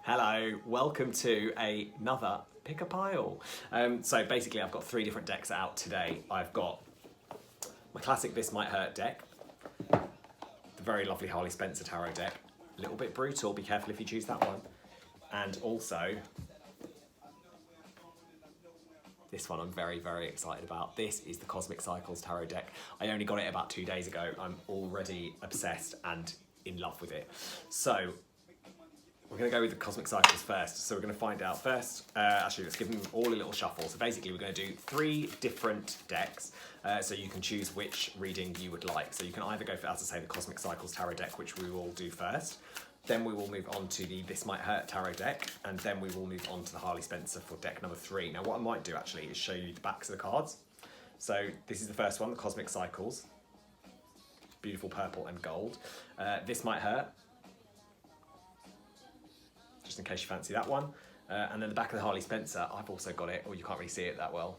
Hello, welcome to another Pick a Pile. So basically I've got 3 different decks out today. I've got my classic This Might Hurt deck, the very lovely Harley Spencer Tarot deck, a little bit brutal, be careful if you choose that one, and also this one I'm very, very excited about. This is the Cosmic Cycles Tarot deck. I only got it about 2 days ago. I'm already obsessed and in love with it. So we're going to go with the Cosmic Cycles first. So we're going to find out first, actually let's give them all a little shuffle. So basically we're going to do 3 different decks, so you can choose which reading you would like. So you can either go for, as I say, the Cosmic Cycles Tarot deck, which we will do first. Then we will move on to the This Might Hurt Tarot deck, and then we will move on to the Harley Spencer for deck number 3. Now what I might do actually is show you the backs of the cards. So this is the first one, the Cosmic Cycles. Beautiful purple and gold. This Might Hurt, just in case you fancy that one. And then the back of the Harley Spencer, I've also got it, or you can't really see it that well,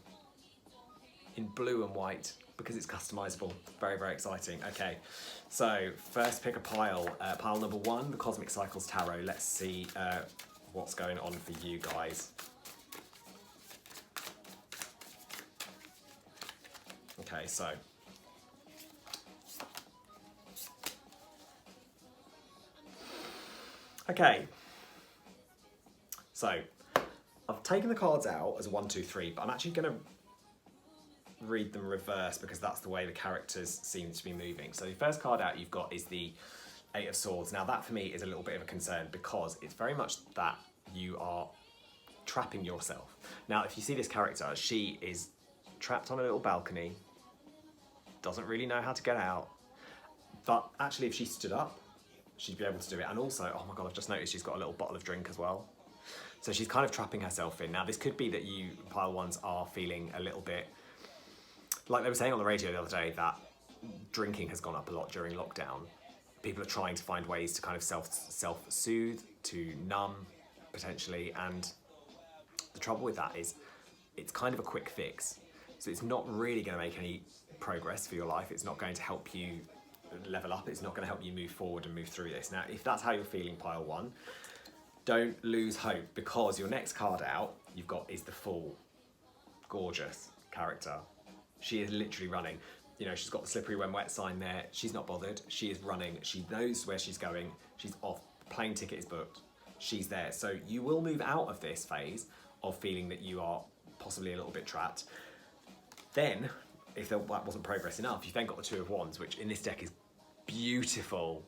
in blue and white, because it's customizable. Very, very exciting. Okay, so first pick a pile. Pile number 1, the Cosmic Cycles Tarot. Let's see what's going on for you guys. Okay, so so I've taken the cards out as a 1, 2, 3, but I'm actually going to read them reverse because that's the way the characters seem to be moving. So the first card out you've got is the 8 of Swords. Now that for me is a little bit of a concern because it's very much that you are trapping yourself. Now if you see this character, she is trapped on a little balcony, doesn't really know how to get out, but actually if she stood up, she'd be able to do it. And also, oh my God, I've just noticed she's got a little bottle of drink as well. So she's kind of trapping herself in. Now this could be that you, pile ones, are feeling a little bit, like they were saying on the radio the other day, that drinking has gone up a lot during lockdown. People are trying to find ways to kind of self-soothe, to numb, potentially. And the trouble with that is it's kind of a quick fix. So it's not really gonna make any progress for your life. It's not going to help you level up. It's not gonna help you move forward and move through this. Now, if that's how you're feeling, pile 1, don't lose hope, because your next card out you've got is the Fool. Gorgeous character. She is literally running. You know, she's got the slippery when wet sign there. She's not bothered. She is running. She knows where she's going. She's off. Plane ticket is booked. She's there. So you will move out of this phase of feeling that you are possibly a little bit trapped. Then, if that wasn't progress enough, you've then got the 2 of Wands, which in this deck is beautiful.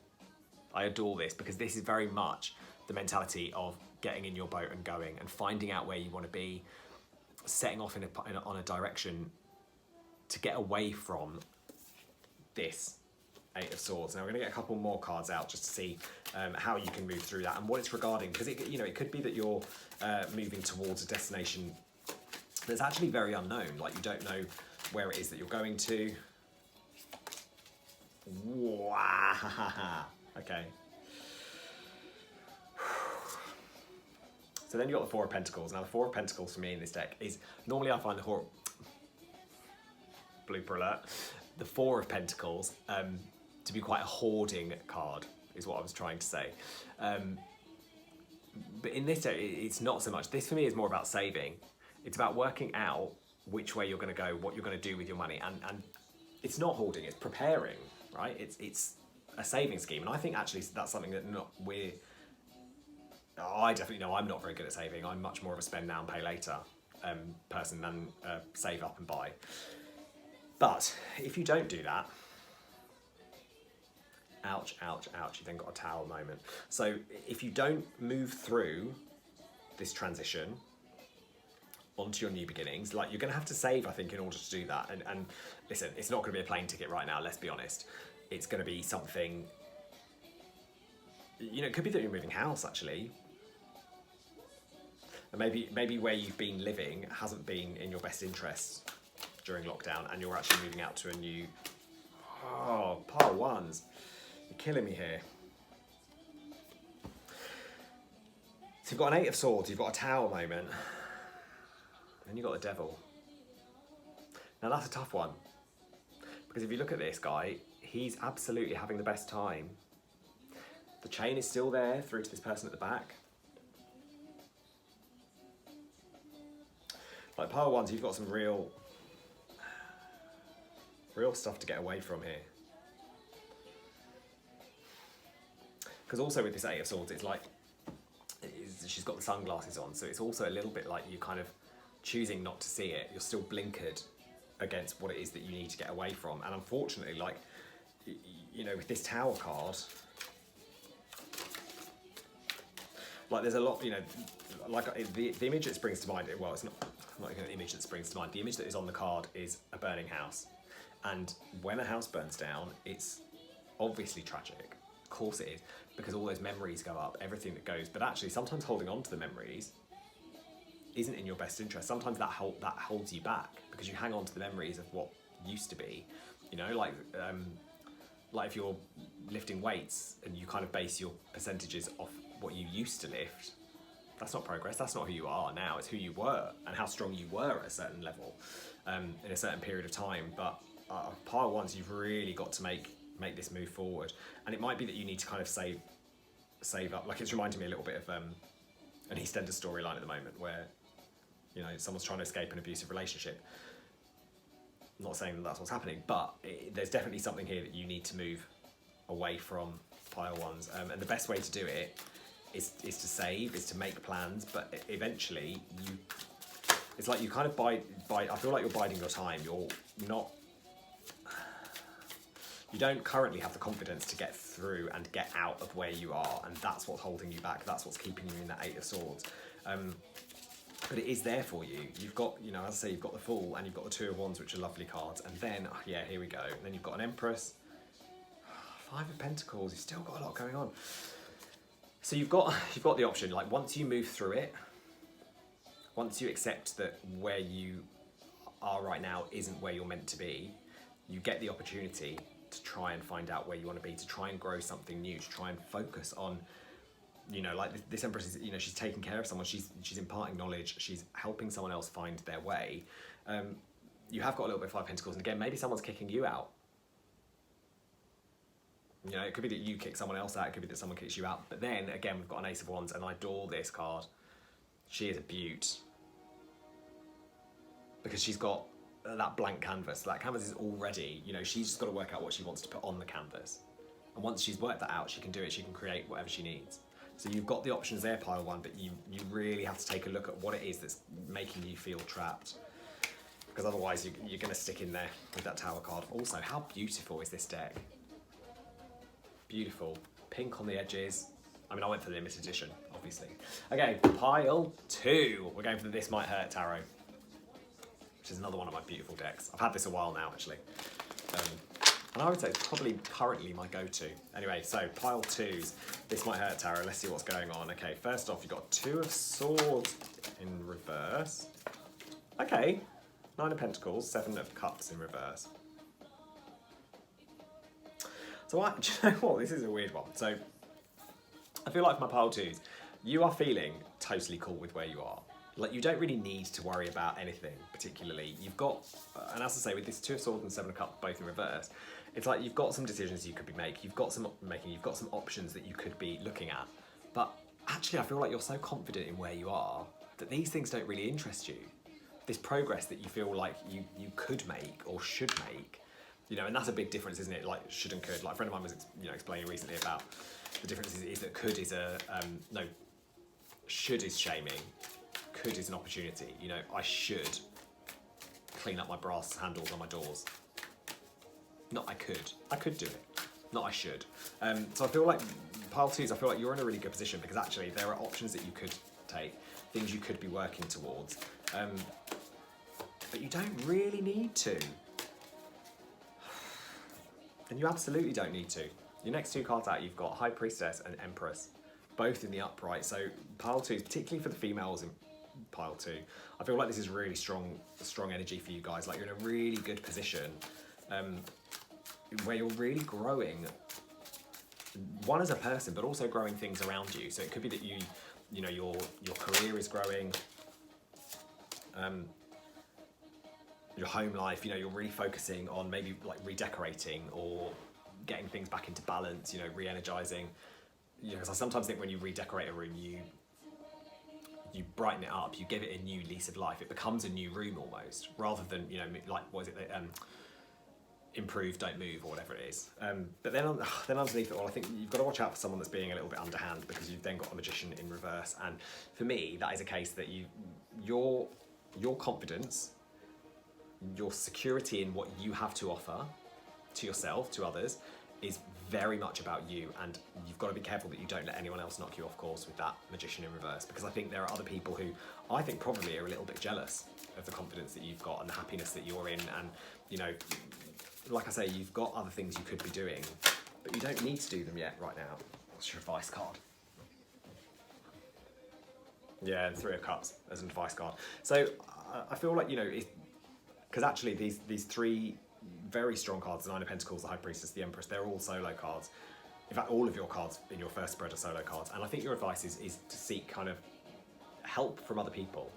I adore this because this is very much the mentality of getting in your boat and going and finding out where you want to be, setting off on a direction to get away from this 8 of Swords. Now we're going to get a couple more cards out just to see how you can move through that and what it's regarding, because it could be that you're moving towards a destination that's actually very unknown, like you don't know where it is that you're going to. Wow. Okay. So then you've got the 4 of Pentacles. Now the 4 of Pentacles for me in this deck is, normally I find the blooper alert, the 4 of Pentacles to be quite a hoarding card, is what I was trying to say. But in this deck, it's not so much. This for me is more about saving. It's about working out which way you're going to go, what you're going to do with your money, and it's not hoarding, it's preparing, right? It's a saving scheme, and I think actually that's something that I definitely know I'm not very good at saving. I'm much more of a spend now and pay later person than save up and buy. But if you don't do that, ouch, ouch, ouch, you've then got a Tower moment. So if you don't move through this transition onto your new beginnings, like, you're going to have to save, I think, in order to do that. And listen, it's not going to be a plane ticket right now, let's be honest. It's going to be something, it could be that you're moving house, actually. And maybe where you've been living hasn't been in your best interests during lockdown, and you're actually moving out to a new, pile 1s. You're killing me here. So you've got an 8 of Swords, you've got a Tower moment, and you've got the Devil. Now that's a tough one, because if you look at this guy, he's absolutely having the best time. The chain is still there through to this person at the back. Like pile ones, you've got some real stuff to get away from here. Because also with this Eight of Swords, it's like, she's got the sunglasses on, so it's also a little bit like you kind of choosing not to see it. You're still blinkered against what it is that you need to get away from. And unfortunately, like, you know, with this Tower card, like there's a lot, you know, like the image that springs to mind, well, it's not even an image that springs to mind. The image that is on the card is a burning house. And when a house burns down, it's obviously tragic. Of course it is, because all those memories go up, everything that goes. But actually, sometimes holding on to the memories isn't in your best interest. Sometimes that holds you back because you hang on to the memories of what used to be. You know, like if you're lifting weights and you kind of base your percentages off what you used to lift, that's not progress. That's not who you are now. It's who you were and how strong you were at a certain level in a certain period of time. But pile ones, you've really got to make this move forward. And it might be that you need to kind of save up. Like, it's reminding me a little bit of an EastEnders storyline at the moment where, you know, someone's trying to escape an abusive relationship. I'm not saying that that's what's happening, but there's definitely something here that you need to move away from pile ones. And the best way to do it is to save, is to make plans, but eventually it's like you kind of I feel like you're biding your time. You don't currently have the confidence to get through and get out of where you are, and that's what's holding you back. That's what's keeping you in that Eight of Swords. But it is there for you. You've got, you know, as I say, you've got the Fool and you've got the Two of Wands, which are lovely cards. And then, yeah, here we go. And then you've got an Empress, Five of Pentacles. You've still got a lot going on. So you've got the option. Like, once you move through it, once you accept that where you are right now isn't where you're meant to be, you get the opportunity to try and find out where you want to be, to try and grow something new, to try and focus on, you know, like this Empress is, you know, she's taking care of someone, she's imparting knowledge, she's helping someone else find their way. You have got a little bit of Five of Pentacles, and again, maybe someone's kicking you out. You know, it could be that you kick someone else out, it could be that someone kicks you out. But then, again, we've got an Ace of Wands, and I adore this card. She is a beaut. Because she's got that blank canvas. That canvas is already, you know, she's just got to work out what she wants to put on the canvas. And once she's worked that out, she can do it, she can create whatever she needs. So you've got the options there, pile one, but you really have to take a look at what it is that's making you feel trapped. Because otherwise you're going to stick in there with that Tower card. Also, how beautiful is this deck? Beautiful. Pink on the edges. I mean, I went for the limited edition, obviously. Okay, pile two. We're going for the This Might Hurt Tarot, which is another one of my beautiful decks. I've had this a while now, actually. And I would say it's probably currently my go-to. Anyway, so pile twos. This Might Hurt Tarot. Let's see what's going on. Okay, first off, you've got Two of Swords in reverse. Okay, Nine of Pentacles, Seven of Cups in reverse. So do you know what? This is a weird one. So I feel like for my pile twos, you are feeling totally cool with where you are. Like, you don't really need to worry about anything particularly. You've got, and as I say, with this Two of Swords and Seven of Cups both in reverse, it's like you've got some decisions you could be making. You've got some options that you could be looking at. But actually, I feel like you're so confident in where you are that these things don't really interest you. This progress that you feel like you could make or should make, you know, and that's a big difference, isn't it? Like, should and could. Like, a friend of mine was, you know, explaining recently about the difference is that could is no, should is shaming. Could is an opportunity. You know, I should clean up my brass handles on my doors. Not I could. I could do it. Not I should. So I feel like pile twos, I feel like you're in a really good position because actually there are options that you could take, things you could be working towards, but you don't really need to. And you absolutely don't need to. Your next two cards out, you've got High Priestess and Empress, both in the upright. So pile twos, particularly for the females in pile two, I feel like this is really strong energy for you guys. Like, you're in a really good position where you're really growing, one as a person, but also growing things around you. So it could be that you know, your career is growing, your home life, you know, you're really focusing on maybe like redecorating or getting things back into balance, you know, re-energizing. You know, because I sometimes think when you redecorate a room, you you brighten it up, you give it a new lease of life. It becomes a new room almost, rather than, you know, like, what is it, improve, don't move, or whatever it is. But then underneath it all, I think you've got to watch out for someone that's being a little bit underhand, because you've then got a magician in reverse. And for me, that is a case that your confidence, your security in what you have to offer to yourself, to others, is very much about you, and you've got to be careful that you don't let anyone else knock you off course with that magician in reverse, because I think there are other people who I think probably are a little bit jealous of the confidence that you've got and the happiness that you're in, and, you know, like I say, you've got other things you could be doing, but you don't need to do them yet right now. What's your advice card? Yeah, and 3 of Cups as an advice card. So I feel like, you know, because actually these 3 very strong cards, the 9 of Pentacles, the High Priestess, the Empress, they're all solo cards. In fact, all of your cards in your first spread are solo cards. And I think your advice is to seek kind of help from other people.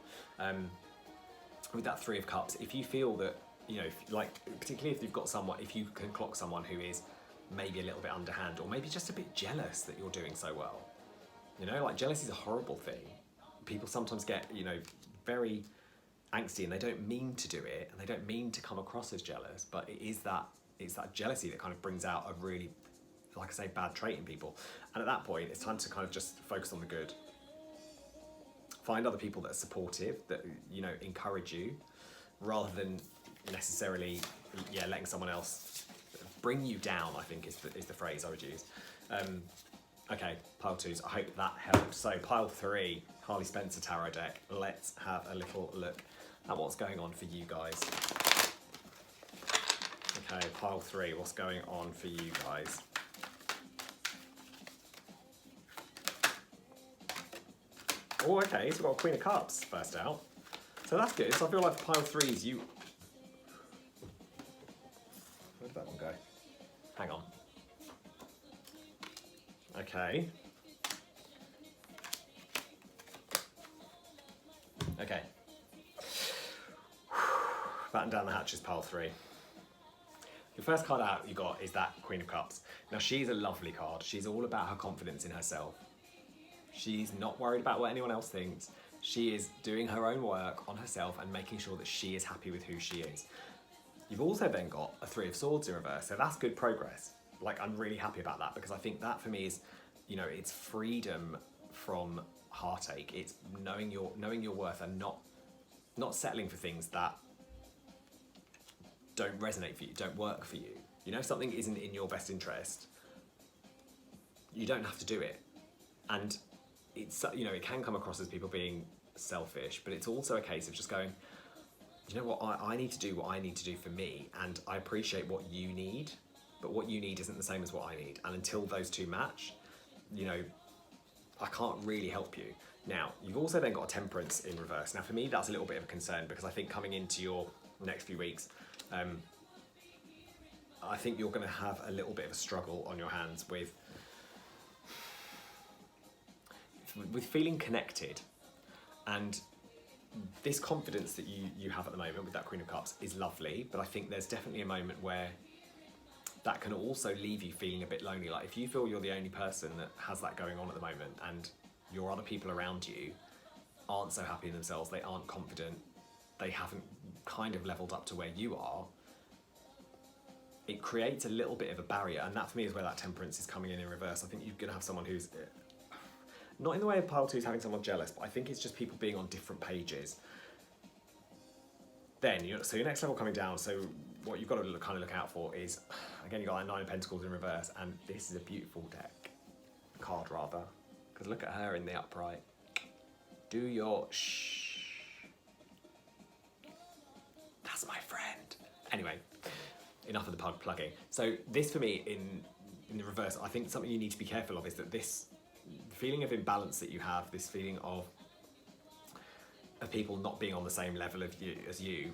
With that 3 of Cups, if you feel that, you know, like, particularly if you've got someone, if you can clock someone who is maybe a little bit underhand, or maybe just a bit jealous that you're doing so well. You know, like, jealousy is a horrible thing. People sometimes get, you know, very angsty, and they don't mean to do it, and they don't mean to come across as jealous, but it's that jealousy that kind of brings out a really, like I say, bad trait in people. And at that point, it's time to kind of just focus on the good. Find other people that are supportive, that, you know, encourage you, rather than necessarily, yeah, letting someone else bring you down, I think is the phrase I would use. Okay, pile 2s, I hope that helped. So pile 3, Harley Spencer Tarot deck. Let's have a little look at what's going on for you guys. Okay, pile 3, what's going on for you guys? Oh, okay, so we've got a Queen of Cups first out. So that's good. So I feel like for pile 3s, you... Where did that one go? Hang on. Okay. Okay. Batten down the hatches, pile 3. Your first card out you got is that Queen of Cups. Now, she's a lovely card. She's all about her confidence in herself. She's not worried about what anyone else thinks. She is doing her own work on herself and making sure that she is happy with who she is. You've also then got a 3 of Swords in reverse, so that's good progress. Like, I'm really happy about that, because I think that for me is, you know, it's freedom from heartache. It's knowing your worth and not settling for things that don't resonate for you, don't work for you. You know, if something isn't in your best interest, you don't have to do it. And it's, you know, it can come across as people being selfish, but it's also a case of just going, you know what, I need to do what I need to do for me, and I appreciate what you need, but what you need isn't the same as what I need. And until those two match, you know, I can't really help you. Now, you've also then got a Temperance in reverse. Now, for me, that's a little bit of a concern, because I think coming into your next few weeks, I think you're going to have a little bit of a struggle on your hands with feeling connected. And this confidence that you have at the moment with that Queen of Cups is lovely, but I think there's definitely a moment where that can also leave you feeling a bit lonely. Like, if you feel you're the only person that has that going on at the moment, and your other people around you aren't so happy in themselves, they aren't confident, they haven't kind of leveled up to where you are, it creates a little bit of a barrier. And that for me is where that Temperance is coming in reverse. I think you're going to have someone who's, not in the way of pile 2's having someone jealous, but I think it's just people being on different pages. Then, so your next level coming down, so what you've got to kind of look out for is, again, you've got that 9 of Pentacles in reverse, and this is a beautiful card rather, because look at her in the upright. Do your shh. That's my friend. Anyway, enough of the plugging. So this for me in the reverse, I think something you need to be careful of is that this feeling of imbalance that you have, this feeling of people not being on the same level as you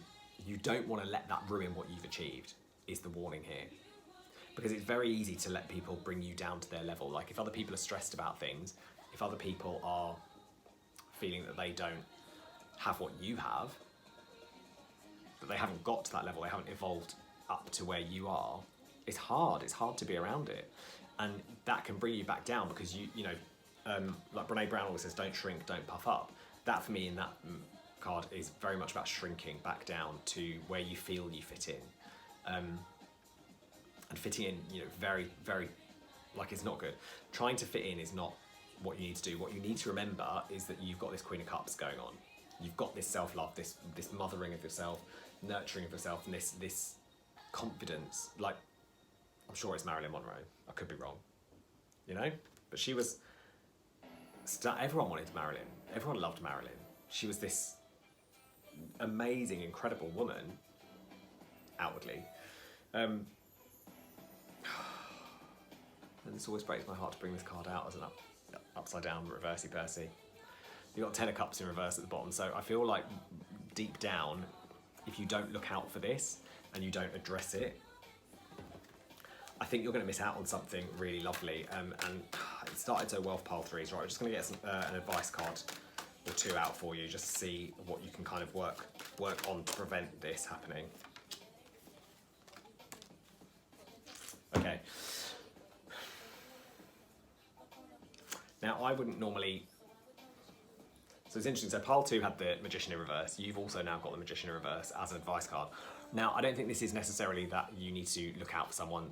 don't want to let that ruin what you've achieved, is the warning here. Because it's very easy to let people bring you down to their level. Like, if other people are stressed about things, if other people are feeling that they don't have what you have, that they haven't got to that level, they haven't evolved up to where you are, it's hard to be around it. And that can bring you back down, because you know, like Brene Brown always says, don't shrink, don't puff up. that for me in that card is very much about shrinking back down to where you feel you fit in. And fitting in, you know, very, very, like, it's not good. Trying to fit in is not what you need to do. What you need to remember is that you've got this Queen of Cups going on. You've got this self-love, this mothering of yourself, nurturing of yourself, and this confidence. Like, I'm sure it's Marilyn Monroe. I could be wrong, you know? But she was, everyone wanted Marilyn. Everyone loved Marilyn. She was this amazing, incredible woman, outwardly. And this always breaks my heart to bring this card out as an upside down reversey Percy. You've got 10 of Cups in reverse at the bottom, so I feel like deep down, if you don't look out for this and you don't address it, I think you're going to miss out on something really lovely. And it started so well for pile threes, right? We're just going to get an advice card or two out for you, just to see what you can kind of work on to prevent this happening. Okay. Now, I wouldn't normally... So it's interesting, so pile 2 had the Magician in reverse. You've also now got the Magician in reverse as an advice card. Now, I don't think this is necessarily that you need to look out for someone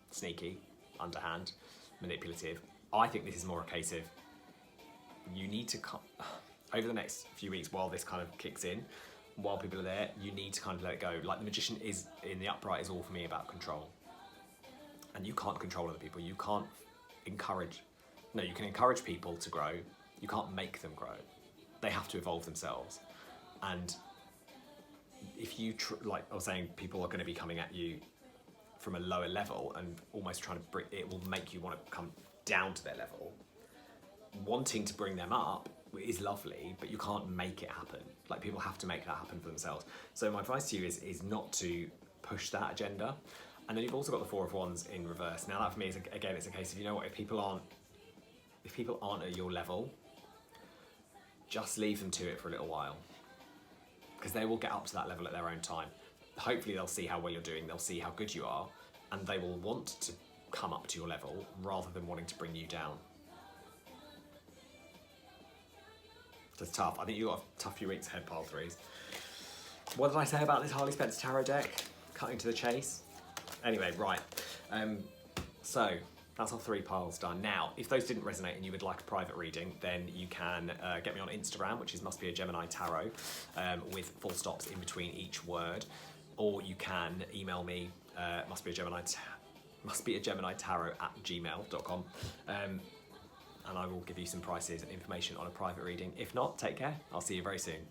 sneaky, underhand, manipulative. I think this is more a case of you need to, over the next few weeks while this kind of kicks in, while people are there, you need to kind of let it go. Like the Magician is, in the upright, is all for me about control. And you can't control other people. You can't encourage... No, you can encourage people to grow. You can't make them grow. They have to evolve themselves. And if you, like I was saying, people are going to be coming at you from a lower level and almost trying to bring, it will make you want to come down to their level. Wanting to bring them up is lovely, but you can't make it happen. Like, people have to make that happen for themselves. So my advice to you is not to push that agenda. And then you've also got the Four of Wands in reverse. Now that for me is, again, it's a case of, you know what, if people aren't at your level, just leave them to it for a little while, because they will get up to that level at their own time. Hopefully they'll see how well you're doing, they'll see how good you are, and they will want to come up to your level rather than wanting to bring you down. So it's tough. I think you've got a tough few weeks ahead, pile threes. What did I say about this Harley Spencer Tarot deck? Cutting to the chase. Anyway, right. So that's our 3 piles done. Now, if those didn't resonate and you would like a private reading, then you can get me on Instagram, which is Must Be a Gemini Tarot, with full stops in between each word, or you can email me mustbeageminitarot@gmail.com, and I will give you some prices and information on a private reading. If not, take care. I'll see you very soon.